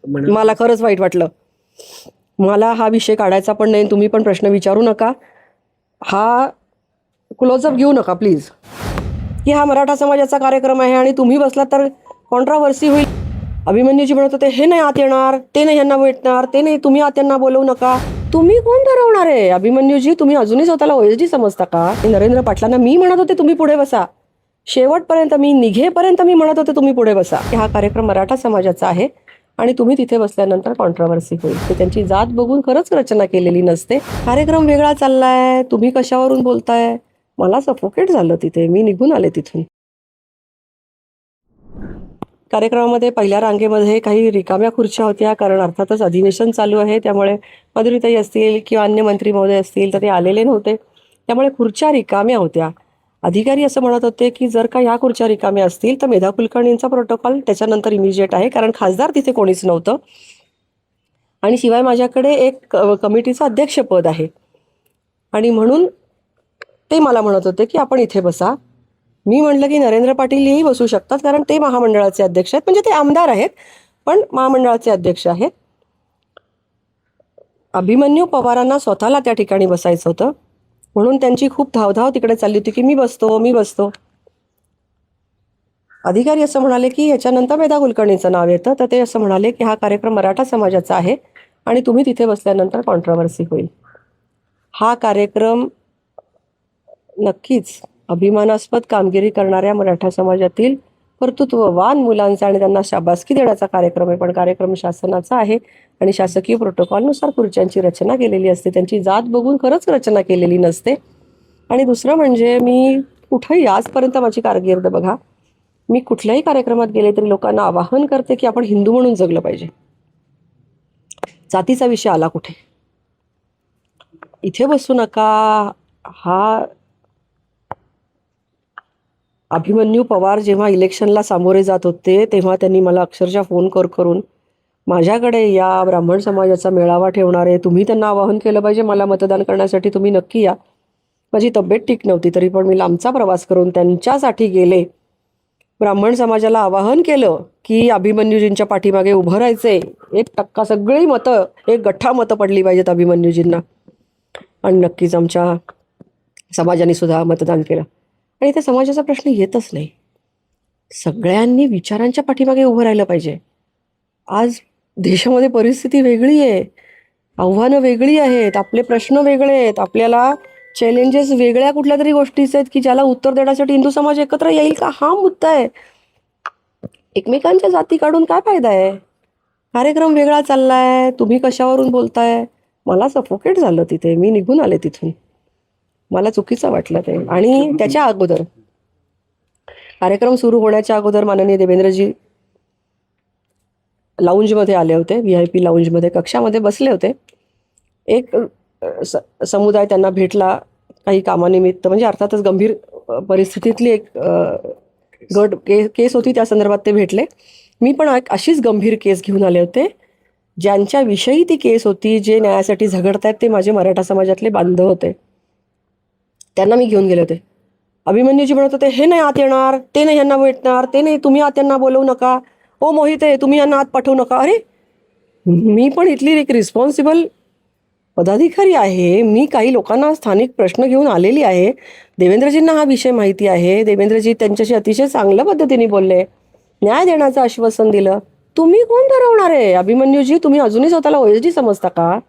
मला खरंच वाईट वाटलं. मला हा विषय काढायचा पण नाही, तुम्ही पण प्रश्न विचारू नका, हा क्लोजअप घेऊ नका प्लीज, की हा मराठा समाजाचा कार्यक्रम आहे आणि तुम्ही बसलात तर कॉन्ट्राव्हर्सी होईल. अभिमन्यूजी म्हणत होते हे नाही आत येणार, ते नाही यांना भेटणार, ते नाही, तुम्ही आत यांना बोलवू नका. तुम्ही कोण ठरवणार आहे? अभिमन्यूजी, तुम्ही अजूनही स्वतःला OSD समजता का? नरेंद्र पाटलांना मी म्हणत होते तुम्ही पुढे बसा, शेवटपर्यंत मी निघेपर्यंत मी म्हणत होते तुम्ही पुढे बसा, की हा कार्यक्रम मराठा समाजाचा आहे आणि तुम्ही तिथे बसल्यानंतर कॉन्ट्राव्हर्सी होईल. ते त्यांची जात बघून खरंच रचना केलेली नसते. कार्यक्रम वेगळा चाललाय, तुम्ही कशावरून बोलताय? मला सफोकेट झालं तिथे, मी निघून आले तिथून. कार्यक्रमामध्ये पहिल्या रांगेमध्ये काही रिकाम्या खुर्च्या होत्या, कारण अर्थातच अधिवेशन चालू आहे, त्यामुळे माधुरीताई असतील किंवा अन्य मंत्री महोदय असतील तर ते आलेले नव्हते, त्यामुळे खुर्च्या रिकाम्या होत्या. अधिकारी असं म्हणत होते की जर का ह्या खुर्च्या रिकाम्या असतील तर मेधा कुलकर्णींचा प्रोटोकॉल त्याच्यानंतर इमिजिएट आहे, कारण खासदार तिथे कोणीच नव्हतं आणि शिवाय माझ्याकडे एक कमिटीचं अध्यक्षपद आहे आणि म्हणून ते मला म्हणत होते की आपण इथे बसा. मी म्हटलं की नरेंद्र पाटील हेही बसू शकतात, कारण ते महामंडळाचे अध्यक्ष आहेत, म्हणजे ते आमदार आहेत पण महामंडळाचे अध्यक्ष आहेत. अभिमन्यू पवारांना स्वतःला त्या ठिकाणी बसायचं होतं, म्हणून त्यांची खूप धावधाव तिकडे चालली होती की मी बसतो. अधिकारी असं म्हणाले की ह्याच्यानंतर मेधा कुलकर्णीचं नाव येतं, तर ते असं म्हणाले की हा कार्यक्रम मराठा समाजाचा आहे आणि तुम्ही तिथे बसल्यानंतर कॉन्ट्राव्हर्सी होईल. हा कार्यक्रम नक्कीच अभिमानास्पद कामगिरी करणाऱ्या मराठा समाजातील कर्तृत्ववान मुलांचा आणि त्यांना शाबासकी देण्याचा कार्यक्रम आहे, पण कार्यक्रम शासनाचा आहे आणि शासकीय प्रोटोकॉलनुसार खुर्च्यांची रचना केलेली असते. त्यांची जात बघून खरंच रचना केलेली नसते. आणि दुसरं म्हणजे मी कुठंही आजपर्यंत माझी कारकीर्द बघा, मी कुठल्याही कार्यक्रमात गेले तरी लोकांना आवाहन करते की आपण हिंदू म्हणून जगलं पाहिजे. जातीचा विषय आला कुठे? इथे बसू नका. हा अभिमन्यू पवार जेव्हा इलेक्शनला सामोरे जात होते तेव्हा त्यांनी मला अक्षरशः फोन करून माझ्याकडे या, ब्राह्मण समाजाचा मेळावा ठेवणार आहे, तुम्ही त्यांना आवाहन केलं पाहिजे मला मतदान करण्यासाठी, तुम्ही नक्की या. माझी तब्येत ठीक नव्हती तरी पण मी लांबचा प्रवास करून त्यांच्यासाठी गेले. ब्राह्मण समाजाला आवाहन केलं की अभिमन्यूजींच्या पाठीमागे उभं राहायचंय. 1% सगळी मतं, एक गठ्ठा मतं पडली पाहिजेत अभिमन्यूजींना, आणि नक्कीच आमच्या समाजाने सुद्धा मतदान केलं. आणि त्या समाजाचा प्रश्न येतच नाही. सगळ्यांनी विचारांच्या पाठीमागे उभं राहिलं पाहिजे. आज देशामध्ये परिस्थिती वेगळी आहे, आव्हानं वेगळी आहेत, आपले प्रश्न वेगळे आहेत, आपल्याला चॅलेंजेस वेगळ्या कुठल्या तरी गोष्टीचे आहेत की ज्याला उत्तर देण्यासाठी हिंदू समाज एकत्र येईल का, हा मुद्दा आहे. एकमेकांच्या जाती काढून काय फायदा आहे? कार्यक्रम वेगळा चाललाय, तुम्ही कशावरून बोलताय? मला सफोकेट झालं तिथे, मी निघून आले तिथून. मला चुकीचं वाटलं ते. आणि त्याच्या अगोदर, कार्यक्रम सुरू होण्याच्या अगोदर माननीय देवेंद्रजी लाऊंजमध्ये आले होते, VIP लाऊंजमध्ये कक्षामध्ये बसले होते. एक समुदाय त्यांना भेटला काही कामानिमित्त, म्हणजे अर्थातच गंभीर परिस्थितीतली एक केस होती, त्या संदर्भात ते भेटले. मी पण अशीच गंभीर केस घेऊन आले होते. ज्यांच्याविषयी ती केस होती, जे न्यायासाठी झगडतायत ते माझे मराठा समाजातले बांधव होते, त्यांना मी घेऊन गेले होते. अभिमन्यूजी म्हणत होते हे नाही आत येणार, ते नाही यांना भेटणार, ते नाही, तुम्ही आत यांना बोलवू नका, ओ मोहिते तुम्ही यांना आत पाठवू नका. अरे मी पण इथली एक रिस्पॉन्सिबल पदाधिकारी आहे, मी काही लोकांना स्थानिक प्रश्न घेऊन आलेली आहे. देवेंद्रजींना हा विषय माहिती आहे, देवेंद्रजी त्यांच्याशी अतिशय चांगल्या पद्धतीने बोलले, न्याय देण्याचं आश्वासन दिलं. तुम्ही कोण ठरवणार आहे? अभिमन्यूजी, तुम्ही अजूनही स्वतःला OSD समजता का?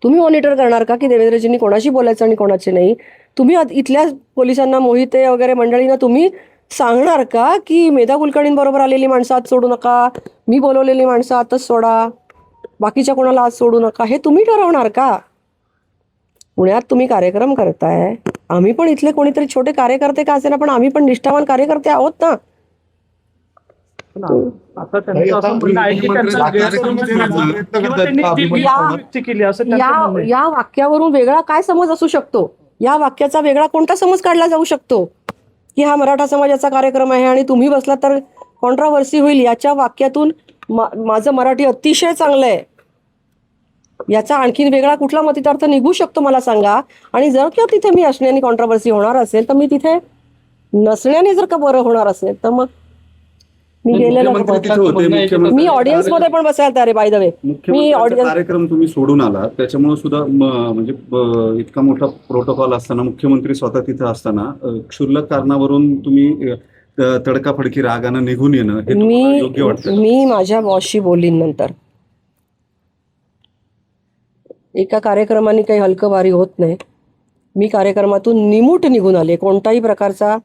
तुम्ही मॉनिटर करणार का की देवेंद्रजींनी कोणाशी बोलायचं आणि कोणाचे नाही? तुम्ही इथल्या पोलिसांना, मोहिते वगैरे मंडळींना तुम्ही सांगणार का की मेधा कुलकर्णींबरोबर आलेली माणसं आत सोडू नका, मी बोलवलेली माणसं आतच सोडा, बाकीच्या कोणाला आत सोडू नका? हे तुम्ही ठरवणार का? पुण्यात तुम्ही कार्यक्रम करताय, आम्ही पण इथले कोणीतरी छोटे कार्यकर्ते का असेना, पण आम्ही पण निष्ठावान कार्यकर्ते आहोत ना. आता त्यांचं असं म्हणणं आहे की त्यांचा गैरसमज किंवा त्यांनी ती व्यक्त केली असं त्यांचं म्हणणं आहे. या वाक्यावरून वेगळा काय समज असू शकतो? या वाक्याचा वेगळा कोणता समज काढला जाऊ शकतो की हा मराठा समाजाचा कार्यक्रम आहे आणि तुम्ही बसलात तर कॉन्ट्राव्हर्सी होईल? याच्या वाक्यातून माझं मराठी अतिशय चांगलं आहे, याचा आणखीन वेगळा कुठला मतितार्थ निघू शकतो मला सांगा. आणि जर का तिथे मी असण्याने कॉन्ट्राव्हर्सी होणार असेल तर मी तिथे नसण्याने जर का बरं होणार असेल तर मग मी गेलेलो मुख्यमंत्री तिथे का? होते, मुख्यमंत्री मी ऑडियन्स मध्ये पण बसायला तयार आहे बाय द वे. मी मुख्यमंत्र्यांचा ऑडियन्स कार्यक्रम तुम्ही सोडून आला, त्याच्यामुळे सुद्धा म्हणजे इतका मोठा प्रोटोकॉल असताना, मुख्यमंत्री स्वतः तिथे असताना क्षुल्लक कारणावरून तुम्ही तडकाफडकी रागानं निघून येणं हे तुम्हाला योग्य वाटतं? मी माझ्या बॉसशी बोलीन नंतर. एका कार्यक्रमाने काही हलकं भारी होत नाही. मी कार्यक्रमातून निमूट निघून आले, कोणताही प्रकारचा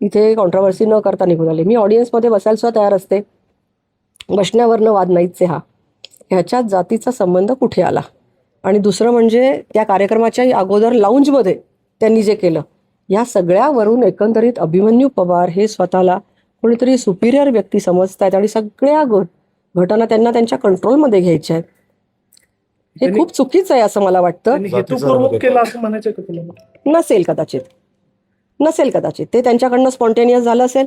इथे कॉन्ट्रोवर्सी न करता निघून आले. मी ऑडियन्समध्ये बसायला सुद्धा तयार असते. बसण्यावरनं वाद नाहीच आहे हा. ह्याच्यात जातीचा संबंध कुठे आला? आणि दुसरं म्हणजे त्या कार्यक्रमाच्या अगोदर लाऊंजमध्ये त्यांनी जे केलं, या सगळ्यावरून एकंदरीत अभिमन्यू पवार हे स्वतःला कोणीतरी सुपिरियर व्यक्ती समजतायत आणि सगळ्या घटना त्यांना त्यांच्या कंट्रोलमध्ये घ्यायच्या आहेत. हे खूप चुकीचं आहे असं मला वाटतं. त्यांनी हेतुपूर्वक केलं असं म्हणायचं का तुला? नसेल कदाचित ते त्यांच्याकडनं स्पॉन्टेनियस झालं असेल.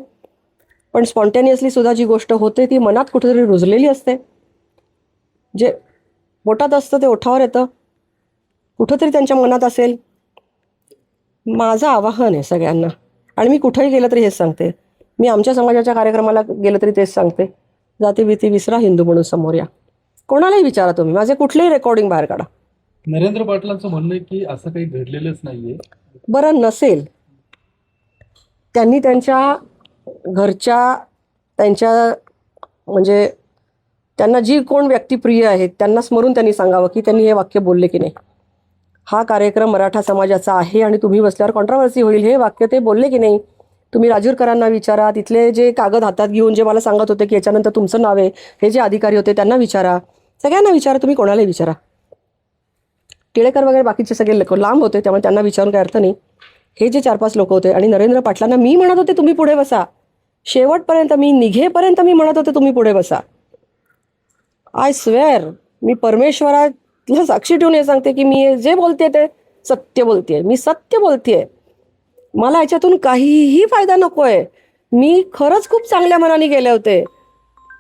पण स्पॉन्टेनियसली सुद्धा जी गोष्ट होते ती मनात कुठेतरी रुजलेली असते. जे पोटात असतं ते ओठावर येतं, कुठंतरी त्यांच्या मनात असेल. माझं आवाहन आहे सगळ्यांना, आणि मी कुठंही गेलं तरी हेच सांगते. मी आमच्या समाजाच्या कार्यक्रमाला गेलं तरी तेच सांगते, जातीभीती विसरा, हिंदू म्हणून समोर या. कोणालाही विचारा तुम्ही, माझे कुठलेही रेकॉर्डिंग बाहेर काढा. नरेंद्र पाटलांचं म्हणणं आहे की असं काही घडलेलंच नाहीये. बरं, नसेल, त्यांनी त्यांच्या घरच्या त्यांच्या म्हणजे त्यांना जी कोण व्यक्ती प्रिय आहेत त्यांना स्मरून त्यांनी सांगावं की त्यांनी हे वाक्य बोलले की नाही. हा कार्यक्रम मराठा समाजाचा आहे आणि तुम्ही बसल्यावर कॉन्ट्रोवर्सी होईल, हे वाक्य ते बोलले की नाही. तुम्ही राजूरकरांना विचारा, तिथले जे कागद हातात घेऊन जे मला सांगत होते की याच्यानंतर तुमचं नाव आहे, हे जे अधिकारी होते त्यांना विचारा, सगळ्यांना विचारा, तुम्ही कोणालाही विचारा. टिळेकर वगैरे बाकीचे सगळे लोक लांब होते, त्यामुळे त्यांना विचारून काही अर्थ नाही. हे जे 4-5 लोक होते, आणि नरेंद्र पाटलांना मी म्हणत होते तुम्ही पुढे बसा, शेवटपर्यंत मी निघेपर्यंत मी म्हणत होते तुम्ही पुढे बसा. आय स्वेअर, मी परमेश्वराला साक्षी ठेवून हे सांगते की मी जे बोलते ते सत्य बोलतेय, मी सत्य बोलतेय. मला याच्यातून काहीही फायदा नको आहे. मी खरंच खूप चांगल्या मनाने गेले होते.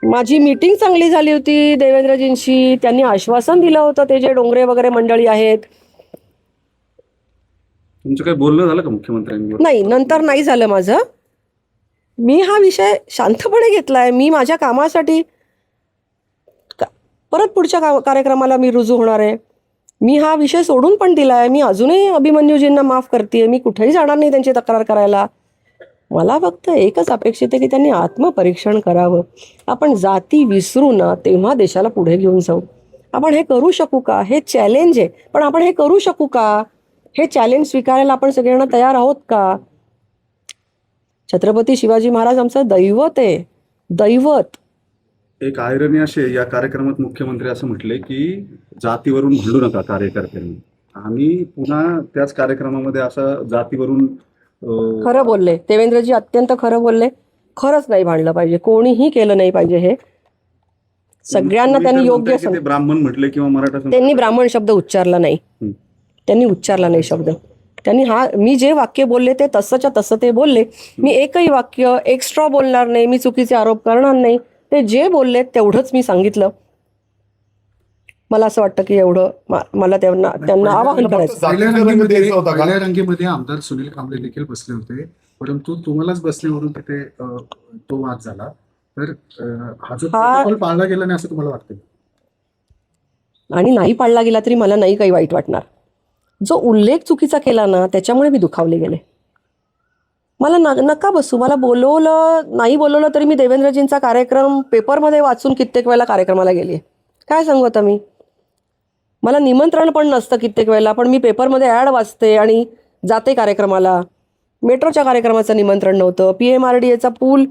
माझी मीटिंग चांगली झाली होती देवेंद्रजींशी, त्यांनी आश्वासन दिलं होतं, ते जे डोंगरे वगैरे मंडळी आहेत. तुमचं काही बोलणं झालं का मुख्यमंत्र्यांबरोबर? नाही, नंतर नाही झालं माझं. मी हा विषय शांतपणे घेतलाय. मी माझ्या कामासाठी परत पुढच्या कार्यक्रमाला मी रुजू होणार आहे. मी हा विषय सोडून पण दिला आहे. मी अजूनही अभिमन्यूजींना माफ करते. मी कुठेही जाणार नाही त्यांची तक्रार करायला. मला फक्त एकच अपेक्षित आहे की त्यांनी आत्मपरीक्षण करावं. आपण जाती विसरू ना, तेव्हा देशाला पुढे घेऊन जाऊ. आपण हे करू शकू का? हे चॅलेंज आहे, पण आपण हे करू शकू का? हे चॅलेंज स्वीकारायला आपण सगळ्यांना तयार आहोत का? छत्रपती शिवाजी महाराज आमचं दैवत आहे, दैवत. एक आयरनी अशी आहे, या कार्यक्रमात मुख्यमंत्री असं म्हटले की जातीवरून भांडू नका कार्यकर्त्यांनी, आणि पुन्हा त्याच कार्यक्रमामध्ये असं जातीवरून खरं बोलले देवेंद्रजी, अत्यंत खरं बोलले. खरंच नाही भांडलं पाहिजे, कोणीही केलं नाही पाहिजे. हे सगळ्यांना त्यांनी योग्य ते ब्राह्मण म्हटले किंवा मराठा त्यांनी ब्राह्मण शब्द उच्चारला नाही. त्यांनी उच्चारला नाही शब्द. त्यांनी मी जे वाक्य बोलले ते तसंच्या तसं ते बोलले. मी एकही वाक्य एक्स्ट्रा बोलणार नाही, मी चुकीचे आरोप करणार नाही. ते जे बोलले तेवढंच मी सांगितलं. मला असं वाटतं की एवढं मला त्यांना आवाहन करायचं. पहिल्या रंगीमध्ये आमदार सुनील कांबळे देखील बसले होते, परंतु तुम्हालाच बसले म्हणून तिथे तो वाद झाला. तर हा जो प्रोटोकॉल पाळला गेला नाही असं तुम्हाला वाटतं? आणि नाही पाळला गेला तरी मला नाही काही वाईट वाटणार. जो उल्लेख चुकीचा केला ना, त्याच्यामुळे मी दुखावले गेले. मला नका बसू. मला बोलवलं नाही बोलवलं तरी मी देवेंद्रजींचा कार्यक्रम पेपरमध्ये वाचून कित्येक वेळेला कार्यक्रमाला गेली. काय सांगू आता मी. मला निमंत्रण पण नसतं कित्येक वेळेला, पण मी पेपरमध्ये ॲड वाचते आणि जाते कार्यक्रमाला. मेट्रोच्या कार्यक्रमाचं निमंत्रण नव्हतं, PMRDAचा पूल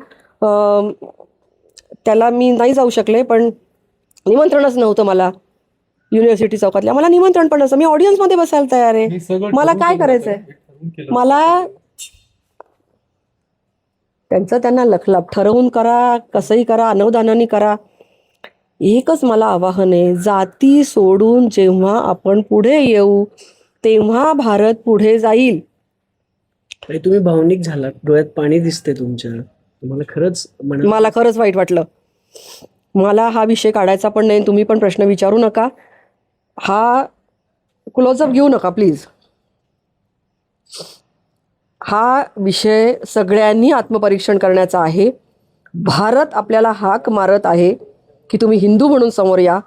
त्याला मी नाही जाऊ शकले, पण निमंत्रणच नव्हतं मला. युनिव्हर्सिटी चौकातल्या मला निमंत्रण पण नसतं. मी ऑडियन्समध्ये बसायला तयार आहे. मला काय करायचंय. मला त्यांना लखलाप ठरवून करा, कसंही करा, अनवधानाने करा. एकच मला आवाहन आहे, जाती सोडून जेव्हा आपण पुढे येऊ तेव्हा भारत पुढे जाईल. तुम्ही भावनिक झालात, डोळ्यात पाणी दिसते तुमच्या. तुम्हाला खरंच मला खरंच वाईट वाटलं. मला हा विषय काढायचा पण नाही. तुम्ही पण प्रश्न विचारू नका. हा क्लोजअप घेऊ नका प्लीज. हा विषय सगळ्यांनी आत्मपरीक्षण करण्याचा आहे. भारत आपल्याला हाक मारत आहे की तुम्ही हिंदू म्हणून समोर या,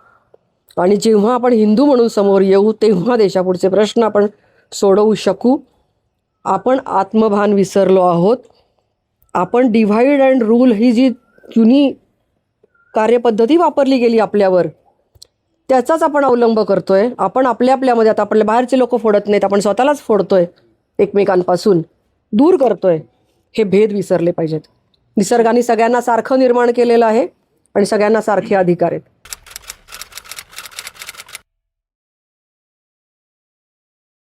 आणि जेव्हा आपण हिंदू म्हणून समोर येऊ तेव्हा देशापुढचे प्रश्न आपण सोडवू शकू. आपण आत्मभान विसरलो आहोत. आपण डिव्हाइड अँड रूल ही जी जुनी कार्यपद्धती वापरली गेली आपल्यावर, त्याचाच आपण अवलंब करतोय. आपण आपल्यामध्ये आता आपल्या बाहेरचे लोक फोडत नाहीत, आपण स्वतःलाच फोडतोय, एकमेकांपासून दूर करतोय. हे भेद विसरले पाहिजेत. निसर्गाने सगळ्यांना सारखं निर्माण केलेलं आहे आणि सगळ्यांना सारखे अधिकार आहेत.